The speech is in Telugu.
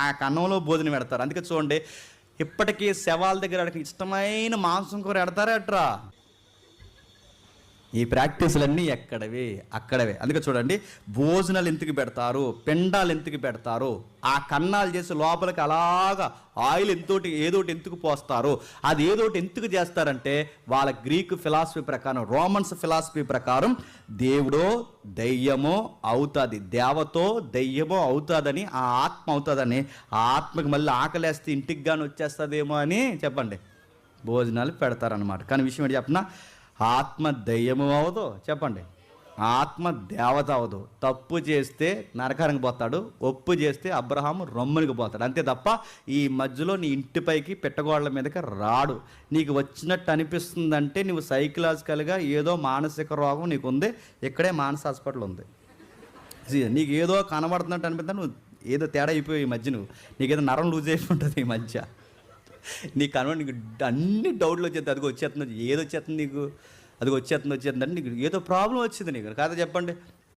ఆ కన్నంలో భోజనం పెడతారు. అందుకే చూడండి, ఇప్పటికీ శవాల దగ్గర వాడికి ఇష్టమైన మాంసం కూర పెడతారా ఎట్రా? ఈ ప్రాక్టీసులన్నీ ఎక్కడవి అక్కడవే. అందుకే చూడండి, భోజనాలు ఎందుకు పెడతారు, పిండాలు ఎందుకు పెడతారు, ఆ కన్నాలు చేసి లోపలికి అలాగా ఆయిల్ ఏదోటి ఎందుకు పోస్తారు, అది ఏదోటి ఎందుకు చేస్తారంటే వాళ్ళ గ్రీకు ఫిలాసఫీ ప్రకారం, రోమన్స్ ఫిలాసఫీ ప్రకారం దేవుడో దెయ్యమో అవుతుంది, దేవతో దెయ్యమో అవుతుందని, ఆ ఆత్మ అవుతుందని, ఆ ఆత్మకి మళ్ళీ ఆకలేస్తే ఇంటికి కానీ వచ్చేస్తుందేమో అని చెప్పండి భోజనాలు పెడతారనమాట. కానీ విషయం ఏంటి చెప్పిన, ఆత్మ దెయ్యము అవదు, చెప్పండి ఆత్మ దేవత అవదు. తప్పు చేస్తే నరకానికి పోతాడు, ఒప్పు చేస్తే అబ్రహాము రొమ్మునికి పోతాడు, అంతే తప్ప ఈ మధ్యలో నీ ఇంటిపైకి పెట్టగోడల మీదకి రాడు. నీకు వచ్చినట్టు అనిపిస్తుందంటే నువ్వు సైకలాజికల్గా ఏదో మానసిక రోగం నీకు ఉంది, ఇక్కడే మానస హాస్పిటల్ ఉంది. నీకు ఏదో కనబడుతున్నట్టు అనిపిస్తా, నువ్వు ఏదో తేడా అయిపోయి ఈ మధ్య, నీకేదో నరం లూజ్ అయిపోతుంది ఈ మధ్య, నీకు కనబడి నీకు అన్ని డౌట్లు వచ్చేది, అదిగో వచ్చేస్తుంది, ఏదో వచ్చేస్తుంది నీకు, అది వచ్చేస్తుంది అంటే నీకు ఏదో ప్రాబ్లం వచ్చింది నీకు కాదా చెప్పండి.